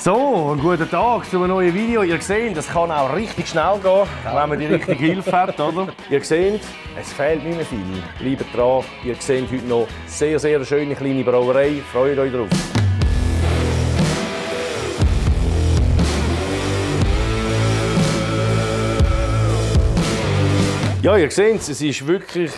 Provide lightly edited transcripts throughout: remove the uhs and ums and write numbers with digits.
So, einen guten Tag zu einem neuen Video. Ihr seht, das kann auch richtig schnell gehen, wenn man die richtige Hilfe hat, oder? Ihr seht, es fehlt nicht mehr viel. Bleibt dran, ihr seht heute noch sehr schöne kleine Brauerei. Freut euch drauf. Ja, ihr seht es ist wirklich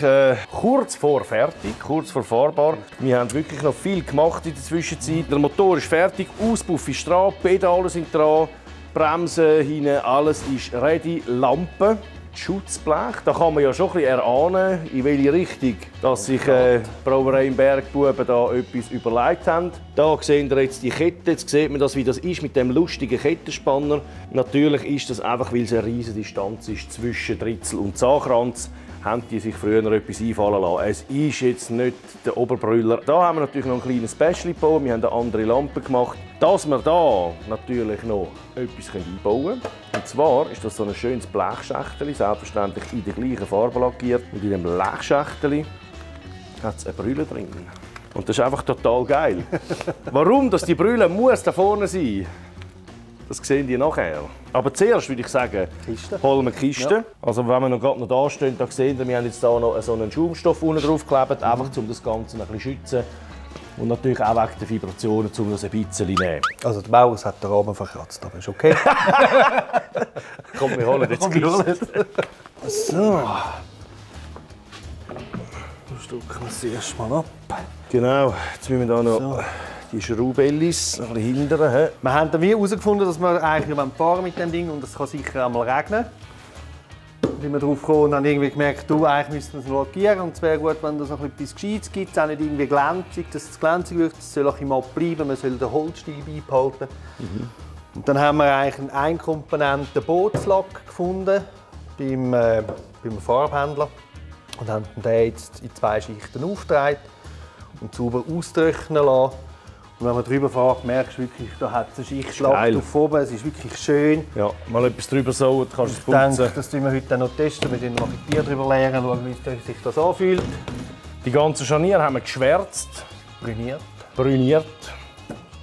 kurz vor fertig, kurz vor fahrbar. Wir haben wirklich noch viel gemacht in der Zwischenzeit. Der Motor ist fertig, Auspuff ist dran, Pedale sind dran, Bremsen hinten, alles ist ready, Lampen, Schutzblech. Da kann man ja schon ein bisschen erahnen, in welche Richtung dass sich Brauerei im Bergbuben da etwas überlegt haben. Da seht ihr jetzt die Kette, jetzt sieht man das, wie das ist mit dem lustigen Kettenspanner. Natürlich ist das einfach, weil es eine riesige Distanz ist zwischen Dritzel und Zahnkranz, haben die sich früher etwas einfallen lassen. Es ist jetzt nicht der Oberbrüller. Da haben wir natürlich noch ein kleines Special gebaut. Wir haben eine andere Lampe gemacht, dass wir da natürlich noch etwas einbauen können. Und zwar ist das so ein schönes Blechschächtchen, selbstverständlich in der gleichen Farbe lackiert. Und in dem Blechschächtchen hat es eine Brille drin. Und das ist einfach total geil. Warum die Brille muss da vorne sein, das sehen die nachher. Aber zuerst würde ich sagen, holen wir die Kiste. Ja. Also wenn wir noch gerade noch da stehen, da sehen wir haben jetzt hier noch so einen Schaumstoff unten drauf geklebt, einfach um das Ganze ein bisschen zu schützen. Und natürlich auch wegen der Vibrationen, um das ein bisschen zu nehmen. Also der Bauer hat den Rahmen verkratzt, aber ist okay. Komm, wir holen jetzt die Kiste. So. Dann drücken wir es erst mal ab. Genau, jetzt müssen wir hier noch so die Schraubellis ein bisschen hindern. Wir haben dann herausgefunden, dass wir eigentlich fahren mit dem Ding und es kann sicher einmal regnen. Da sind wir drauf gekommen und haben irgendwie gemerkt, eigentlich müssten wir es noch lackieren und es wäre gut, wenn es noch etwas Gescheites gibt, auch nicht irgendwie glänzig, dass es glänzig wird, es soll auch immer bleiben, man soll den Holzstil beibehalten. Und dann haben wir eigentlich einen einkomponenten Bootslack gefunden beim Farbhändler und haben den jetzt in 2 Schichten aufgetragen und sauber austrocknen lassen. Und wenn man drüber fährt, merkst du wirklich, da hat es eine Schicht Schlacht auf oben. Es ist wirklich schön. Ja, mal etwas drüber so, kannst du es putzen. Ich denke, das testen wir heute noch testen. Wir noch ein Bier drüber leeren, schauen, wie sich das anfühlt. Die ganzen Scharniere haben wir geschwärzt. Brüniert.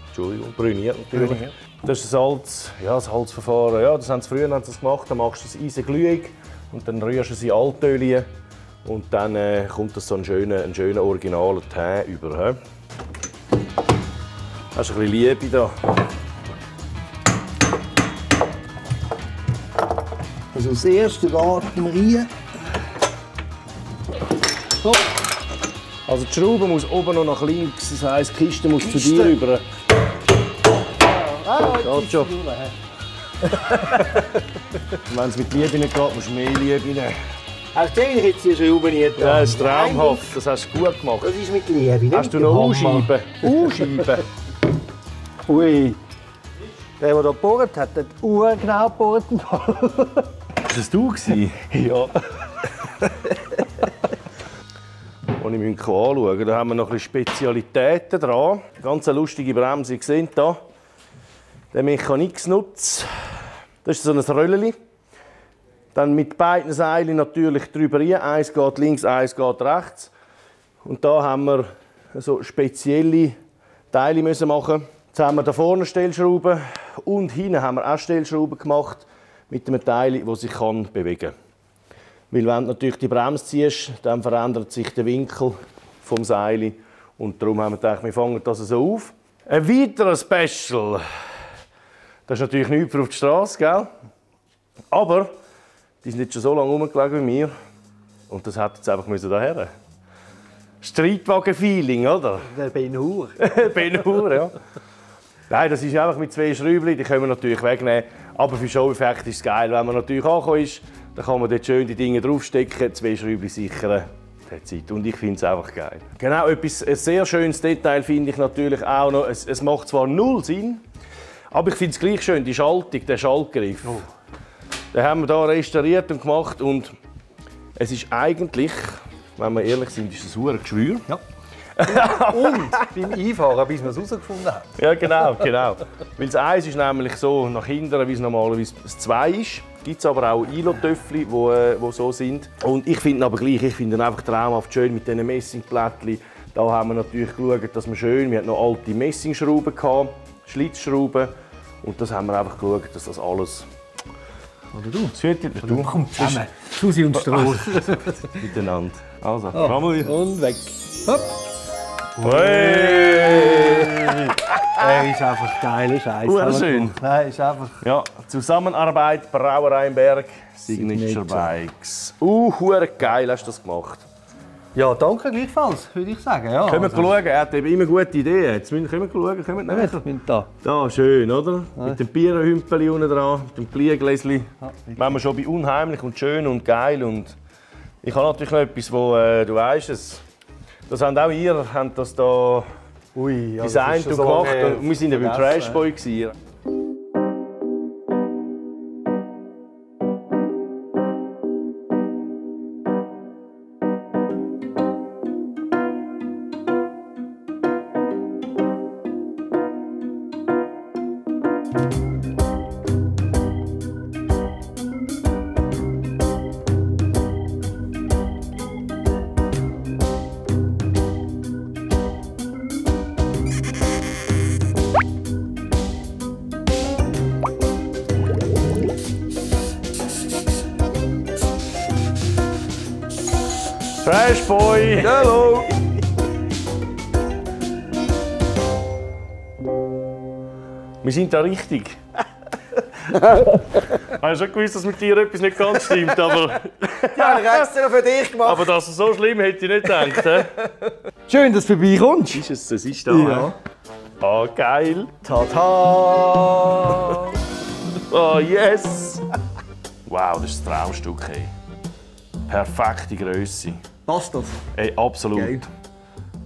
Entschuldigung, brüniert natürlich. Brüniert. Das ist das Holzverfahren. Ja, das haben sie früher gemacht. Dann machst du das Eisen glühig und dann rührst du sie in Altöl. Und dann kommt das so ein schöner originaler Teint über. Hast du ein bisschen Liebe da? Also das erste warten wir rein. So. Also die Schraube muss oben noch nach links, das heisst, die Kiste muss zu dir rüber. Geht schon. Wenn es mit Liebe nicht geht, musst du mehr Liebe rein. Hast du jetzt die Schraube nicht dran? Ja, das ist traumhaft, das hast du gut gemacht. Das ist mit Liebe, nicht? Hast du noch U-Scheiben? Ui. Der hier gebohrt hat urgenau gebohrt. Ist das du? Ja. Und ich muss anschauen, da haben wir noch ein bisschen Spezialitäten dran. Ganz eine lustige Bremse, ihr seht hier. Der Mechaniksnutz. Das ist so ein Röllchen. Dann mit beiden Seilen natürlich drüber rein. Eins geht links, eins geht rechts. Und da haben wir so spezielle Teile machen. Jetzt haben wir da vorne Stellschrauben und hinten haben wir auch Stellschrauben gemacht mit einem Teil, das sich bewegen kann. Weil wenn du natürlich die Bremse ziehst, dann verändert sich der Winkel vom Seil. Und darum haben wir gedacht, wir fangen das so auf. Ein weiterer Special. Das ist natürlich nichts für auf die Straße, gell? Aber die sind jetzt schon so lange rumgelegen wie mir. Und das hat jetzt einfach daher. Streitwagen-Feeling, oder? Der Ben Hur. Ben Hur, ja. Nein, das ist einfach mit 2 Schräubchen, die können wir natürlich wegnehmen. Aber für Show-Effekt ist es geil, wenn man natürlich angekommen ist, dann kann man dort schön die Dinge draufstecken, 2 Schräubchen sichern. Und ich finde es einfach geil. Genau, ein sehr schönes Detail finde ich natürlich auch noch. Es macht zwar null Sinn, aber ich finde es gleich schön, die Schaltung, der Schaltgriff. Oh. Den haben wir hier restauriert und gemacht und es ist eigentlich, wenn wir ehrlich sind, ist es ein Geschwür. Ja. Und beim Einfahren, bis man es herausgefunden hat. Ja, genau. Weil das 1 ist nämlich so nach hinten, wie es normalerweise das 2 ist. Gibt es aber auch Ilo-Töffel, die so sind. Und ich finde aber gleich, ich finde einfach traumhaft schön mit diesen Messingplättchen. Da haben wir natürlich geschaut, dass wir schön, wir hatten noch alte Messingschrauben, Schlitzschrauben. Und das haben wir einfach geschaut, dass das alles... Oder du? Das Hütchen, du. Komm zusammen. Susi und Stroh. Miteinander. Also, komm mal. Und weg. Hopp. Hey! Er ist einfach geile Scheiße. Urschön. Nein, ist einfach... Ja, Zusammenarbeit Brauerei im Berg, Signature Bikes. Hure geil hast du das gemacht. Ja, danke gleichfalls, würde ich sagen. Ja, Können wir schauen, er hat eben immer gute Ideen. Jetzt können wir schauen, kommen wir näher. Da. Da, schön, oder? Mit dem Bierenhümpeli unten dran, mit dem Gliegläsli. Wenn wir schon bei unheimlich und schön und geil und... Ich habe natürlich noch etwas, wo du weißt es. Das habt auch ihr, habt das da designt und gemacht. Und wir waren ja beim Trashboy. Trashboy! Hallo! Wir sind da richtig. Ich habe schon gewusst, dass mit dir etwas nicht ganz stimmt, aber... Ja, ich habe extra für dich gemacht. Aber dass es so schlimm hätte ich nicht gedacht. He? Schön, dass du vorbeikommst. Ist es, das ist da. Ja. Ah, geil. Tada! Oh, yes! Wow, das ist ein Traumstück. Ey. Perfekte Größe. Passt das? Ey, absolut. Geil.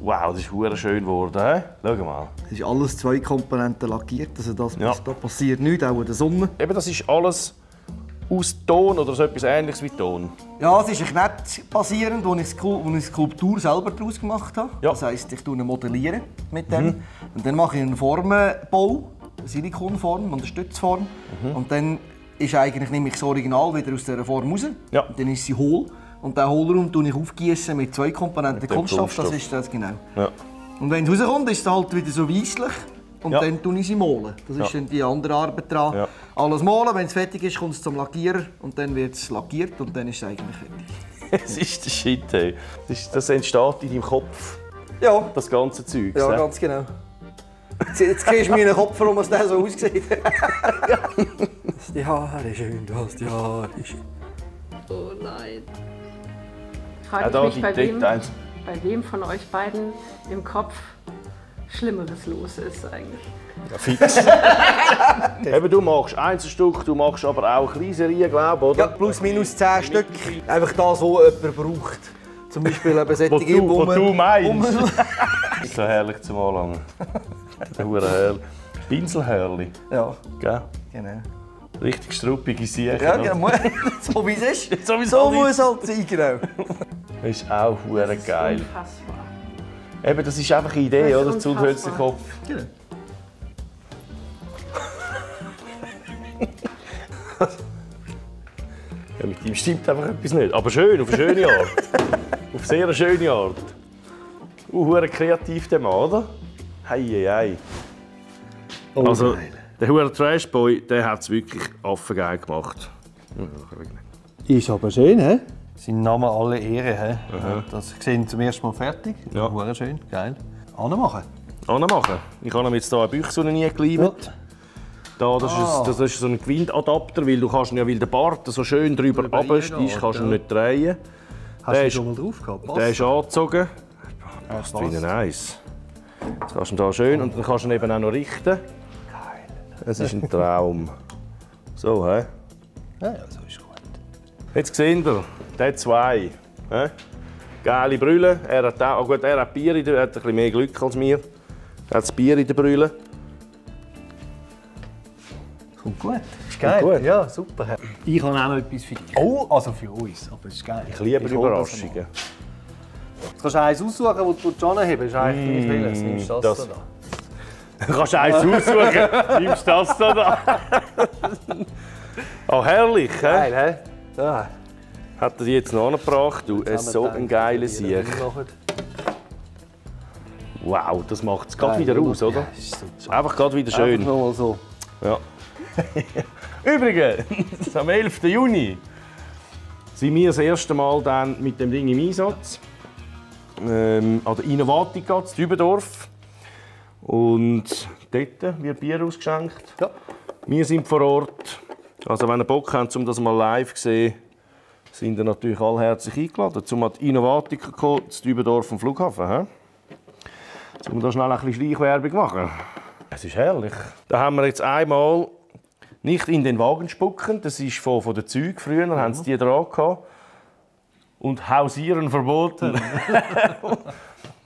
Wow, das ist hure schön geworden. He? Schau mal. Es ist alles 2 Komponenten lackiert, also da passiert nichts, auch in der Sonne. Eben, das ist alles aus Ton oder so etwas Ähnliches wie Ton. Ja, es ist ein Knett basierend, wo ich eine Skulptur selber daraus gemacht habe. Ja. Das heisst, ich modelliere mit dem. Und dann mache ich einen Formenbau, eine Silikonform, eine Stützform. Und dann ist eigentlich, nehme ich das Original wieder aus dieser Form raus. Ja. Und dann ist sie hohl. Und diesen Hohlraum tue ich aufgießen mit 2 Komponenten Mit dem Kunststoff. Das Kunststoff. ist das genau. Ja. Und wenn es rauskommt, ist es halt wieder so weisslich. Und Ja. dann tue ich sie malen. Das ist dann die andere Arbeit dran. Ja. Alles malen, wenn es fertig ist, kommt es zum Lackierer. Und dann wird es lackiert und dann ist es eigentlich fertig. Es ist der Shit, ey. Das entsteht in deinem Kopf, Ja, das ganze Zeug. ja, ganz genau. Jetzt kriegst du meinen Kopf, warum es so aussieht. Die Haare schön, du hast die Haare schön. Oh nein. Ja, Frage da ich die mich, Details. bei wem von euch beiden im Kopf Schlimmeres los ist eigentlich. Ja, fix. Eben, du machst Einzelstück, du machst aber auch Kleiserien, glaube ich, oder? Ja, plus minus 10 Stück. Einfach das, was jemand braucht. Zum Beispiel eben solche Was du meinst. So herrlich zum Anlangen. Herrlich. Pinselhörli. Ja, Gell? genau. Richtig struppige Siechen. Ja, oder? genau. So wie es ist. So wie es So halt muss es halt sein, genau. Das ist auch hure geil. Unfassbar. Eben, das ist einfach eine Idee, Das ist oder? Zu unfassbar. Kopf. Genau. Ja, mit ihm stimmt einfach etwas nicht. Aber schön, auf eine schöne Art. Auf sehr eine schöne Art. Hure kreativ, der Mann, oder? Hei, hei, hei. Oh, Also, geil. der hure Trashboy, der hat es wirklich affengeil gemacht. Ist aber schön, hä? Sein Name alle Ehre, hä? Das sehen zum ersten Mal fertig. Ja. Hure schön, geil. Anmachen. Anmachen. Ich habe ihm jetzt hier eine Büchse nie geliefert. Da, das ist so ein Gewindadapter, weil du kannst ihn ja, weil der Bart so schön drüber runtersteigt, kannst du ihn nicht drehen. Hast Der du ist- schon mal drauf gehabt? Der ist angezogen. Passt wie ein Eis. Jetzt kannst du ihn hier schön und dann kannst du ihn eben auch noch richten. Geil. Es ist ein Traum. So, hä? Ja, so ist gut. Jetzt seht ihr, der 2. Geile Brille. Er hat, auch, gut, er hat Bier in der, er hat ein bisschen mehr Glück als mir. Er hat das Bier in der Brille. Kommt gut. Ist geil. gut. Ja, super. Ich habe auch noch etwas für dich. Oh, also für uns. Aber es ist geil. Ich liebe hole das Überraschungen. mal. Du kannst eins aussuchen, das du schon haben. Das ist eigentlich gleich welches. Nimmst du das das- da? Du kannst eins aussuchen. Nimmst das da. Oh, herrlich, hä? Geil, hä? Ja. Hat er die jetzt noch angebracht? Du, es ist so ein geiler Sieg. Wow, das macht es gerade wieder aus, oder? Ja, ist super. Ist einfach gerade wieder schön. Einfach noch mal so. Ja. Übrigens, am 11. Juni sind wir das erste Mal dann mit dem Ding im Einsatz. An der Innovatica in Dübendorf. Und dort wird Bier ausgeschenkt. Ja. Wir sind vor Ort. Also wenn ihr Bock habt, um das mal live zu sehen, sind ihr natürlich alle herzlich eingeladen. Zum die Innovatica zu Dübendorf am Flughafen. He? Jetzt müssen wir da schnell ein bisschen Schleichwerbung machen. Es ist herrlich. Da haben wir jetzt einmal nicht in den Wagen spucken. Das ist von den Zügen. Früher haben sie die dran gehabt. Und Hausieren verboten.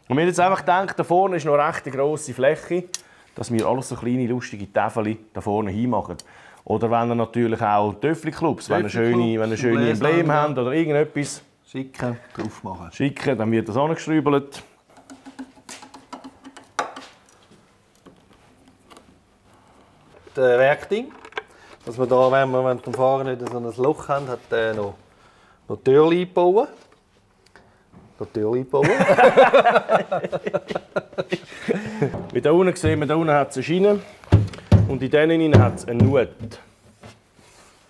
Und wir haben jetzt einfach gedacht, da vorne ist noch eine recht grosse Fläche, dass wir alles so kleine, lustige Täfeli da vorne hinmachen. Oder wenn ihr natürlich auch Töffli-Clubs, wenn ihr schöne Embleme habt oder irgendetwas Schicken, drauf machen. Schicken, dann wird das angeschrübelt. Das Werkding, dass wir da, wenn wir beim Fahren nicht so ein Loch haben, hat der noch Türchen eingebaut. Wie da unten sehen wir, da unten hat es eine Schiene und in denen hat es eine Nut.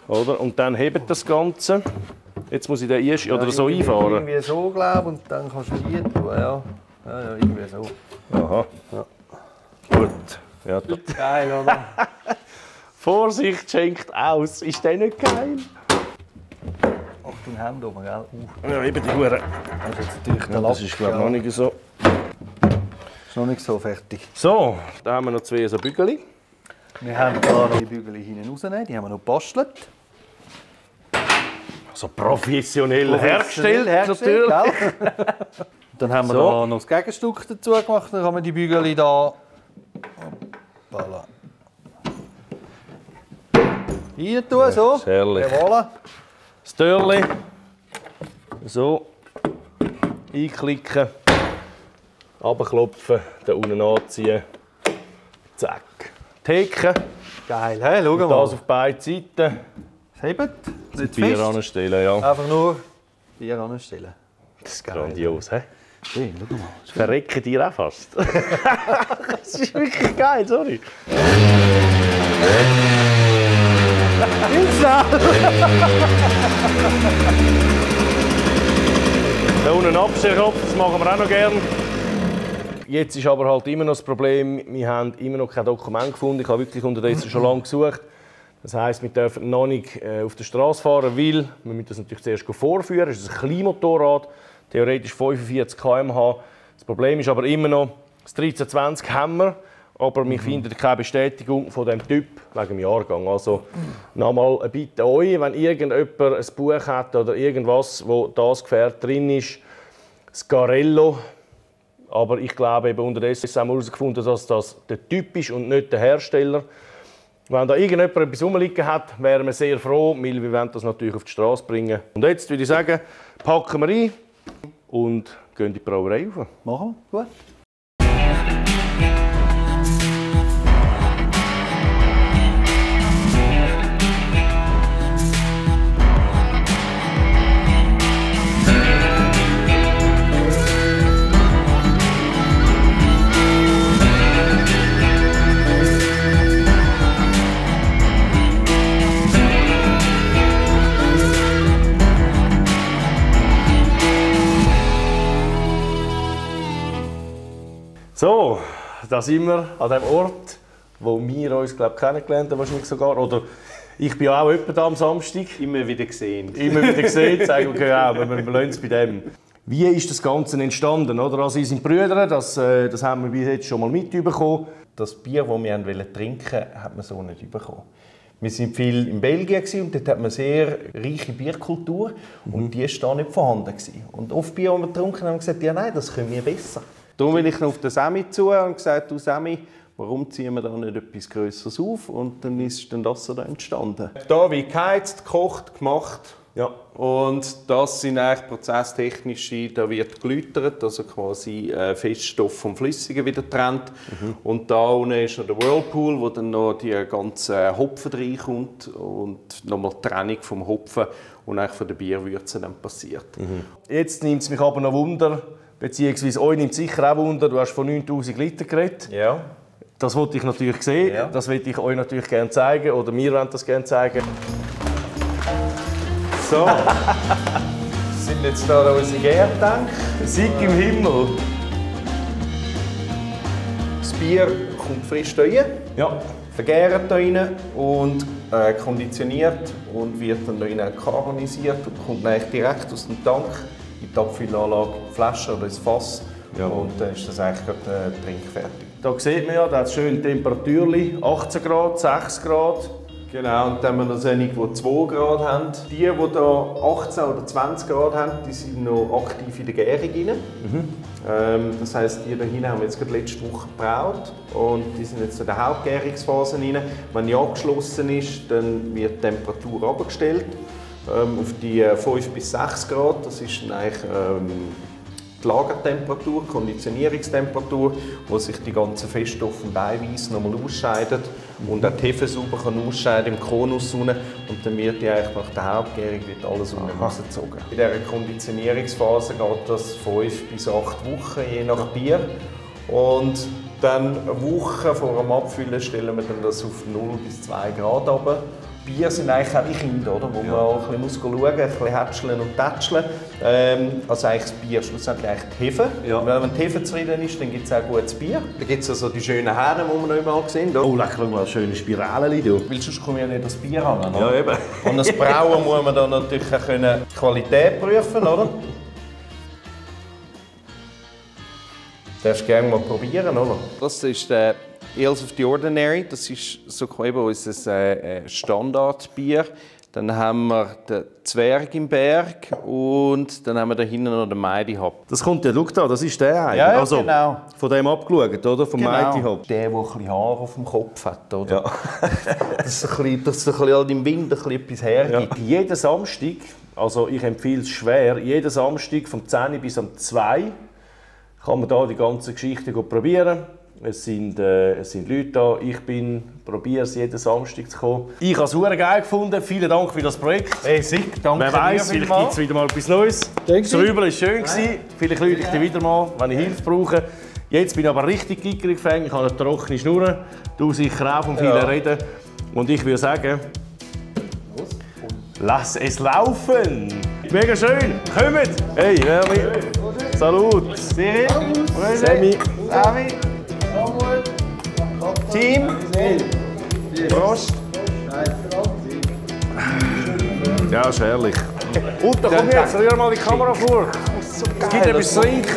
Oder? Und dann hebt das Ganze. Jetzt muss ich den oder so einfahren. Irgendwie so, glaube ich, und dann kannst du hier tun. Ja, irgendwie so. Aha. Ja. Gut. Ja, da. Geil, oder? Vorsicht schenkt aus. Ist der nicht geil? Achtung, Hände oben, gell? Ja, eben die Hure. Das ist jetzt natürlich der Das ist, glaube ich, noch nicht so. Ist noch nicht so fertig. So, da haben wir noch zwei so Bügel. Wir haben da noch die Bügel hinten rausgenommen, die haben wir noch gebastelt. So professionell hergestellt, natürlich. Gell? Dann haben wir So. da noch das Gegenstück dazu gemacht, dann kann man die Bügel da hoppala, rein tun, so. ist herrlich. Jawohl. Das Türchen so einklicken, runterklopfen, da unten anziehen. Zack. Theke. Geil, hey, schau mal. Das auf beide Seiten. Es hebt, nicht zu Bier fest. anstellen, ja. Einfach nur Bier anstellen. Das ist grandios, hä? Schön, schau mal. Das verrecken dir auch fast. Das ist wirklich geil, sorry. Da unten einen Abstellkopf, das machen wir auch noch gerne. Jetzt ist aber halt immer noch das Problem, wir haben immer noch kein Dokument gefunden. Ich habe wirklich unterdessen schon lange gesucht. Das heisst, wir dürfen noch nicht auf der Straße fahren, weil wir müssen das natürlich zuerst vorführen. Es ist ein Kleinmotorrad, theoretisch 45 km/h. Das Problem ist aber immer noch, das 1320 haben wir, aber wir finden keine Bestätigung von diesem Typ wegen dem Jahrgang. Also nochmal eine Bitte an euch, wenn irgendjemand ein Buch hat oder irgendwas, wo das Gefährt drin ist, das Garello. Aber ich glaube, eben unterdessen haben wir herausgefunden, dass das der Typ ist und nicht der Hersteller. Wenn da irgendjemand etwas rumliegen hat, wären wir sehr froh, weil wir wollen das natürlich auf die Straße bringen. Und jetzt würde ich sagen, packen wir ein und gehen in die Brauerei rauf. Machen wir, gut. So, da sind wir an dem Ort, wo wir uns kennengelernt haben, wahrscheinlich sogar. Oder ich bin ja auch jemand da am Samstag. Immer wieder gesehen. Immer wieder gesehen, sagen okay, ja, wir lassen es bei dem. Wie ist das Ganze entstanden? Oder? Also, Sie sind Brüder, das haben wir bis jetzt schon mal mitbekommen. Das Bier, das wir trinken wollten, hat man so nicht bekommen. Wir waren viel in Belgien und dort hat man sehr reiche Bierkultur und die war da nicht vorhanden. Und oft Bier, das wir getrunken haben, haben wir gesagt, ja nein, das können wir besser. Darum bin ich noch auf den Semi zu und gesagt, du Semi, warum ziehen wir da nicht etwas Größeres auf? Und dann ist das da entstanden. Da wird geheizt, gekocht, gemacht. Ja. Und das sind eigentlich prozesstechnische, da wird geläutert, also quasi Feststoff vom Flüssigen wieder getrennt. Und da unten ist noch der Whirlpool, wo dann noch die ganze Hopfen reinkommt und nochmal die Trennung vom Hopfen und eigentlich von der Bierwürze dann passiert. Jetzt nimmt es mich aber noch Wunder, beziehungsweise euch nimmt es sicher auch Wunder, du hast von 9000 Liter geredet. Ja. Das wollte ich natürlich sehen. Ja. Das wollte ich euch natürlich gerne zeigen. Oder wir wollen das gerne zeigen. So. Sind jetzt da unsere Gärtank? Sieg im Himmel. Das Bier kommt frisch hier rein. Ja. Vergärt hier rein und konditioniert und wird dann hier rein karbonisiert und kommt eigentlich direkt aus dem Tank in die Abfüllanlage, Flasche oder ins Fass. Ja. Und dann ist das eigentlich gerade trinkfertig. Da sieht man ja, da hat es schön Temperaturli, 18 Grad, 6 Grad. Genau, und dann haben wir noch einige, die 2 Grad haben. Die hier 18 oder 20 Grad haben, die sind noch aktiv in der Gärung rein. Das heisst, die hier hinten haben wir jetzt gerade letzte Woche gebraut und die sind jetzt in der Hauptgärungsphase rein. Wenn die abgeschlossen ist, dann wird die Temperatur abgestellt auf die 5 bis 6 Grad. Das ist dann eigentlich die Lagertemperatur, Konditionierungstemperatur, wo sich die ganzen Feststoffe und Eiweiße nochmal ausscheiden und auch die Hefe sauber ausscheiden im Konus unten. Und dann wird eigentlich nach der Hauptgärung wird alles unten rausgezogen. In dieser Konditionierungsphase geht das 5 bis 8 Wochen, je nach Bier. Und dann eine Woche vor dem Abfüllen stellen wir dann das auf 0 bis 2 Grad runter. Bier sind eigentlich auch wie Kinder, oder? Wo man auch ein bisschen schauen muss, ein bisschen hätscheln und tätscheln. Also eigentlich das Bier, schlussendlich eigentlich die Hefe. Ja. Wenn die Hefe zufrieden ist, dann gibt es auch gutes Bier. Da gibt es also die schönen Hähne, die wir noch überall sehen. Oh, lecker, schau mal, schöne Spiralen. Weil sonst kommen ja nicht das Bier an. Oder? Ja, eben. Und das Brauen muss man dann natürlich auch die Qualität prüfen, oder? Du darfst gerne mal probieren, oder? Das ist der Ales of the Ordinary, das ist so eben unser Standardbier. Dann haben wir den Zwerg im Berg und dann haben wir da hinten noch den Mighty Hop. Das kommt ja, schau da, das ist der eigentlich. Ja, also, genau. Von dem abgeschaut, oder? Vom Mighty Hop. Der ein bisschen Haar auf dem Kopf hat, oder? Ja. dass ein bisschen im Wind etwas hergibt. Ja. Jeden Samstag, also ich empfehle es schwer, jeden Samstag vom 10 bis um 2 kann man da die ganze Geschichte probieren. Es sind Leute da, ich probiere es jeden Samstag zu kommen. Ich habe es sehr geil gefunden, vielen Dank für das Projekt. Hey, sick, danke. Wer weiss, vielleicht gibt es wieder mal etwas Neues. Das Rübeln war schön, vielleicht lüte ich dich wieder mal, wenn ich Hilfe brauche. Jetzt bin ich aber richtig gickerig, ich habe eine trockene Schnur, du sicher auch von vielen Reden. Und ich würde sagen, lass es laufen! Mega schön, kommt! Hey, Salut! Cyril, Sammy, Team, Prost! Ja, ist herrlich. Und da komm jetzt, rühr mal die Kamera vor. Es gibt etwas zu trinken.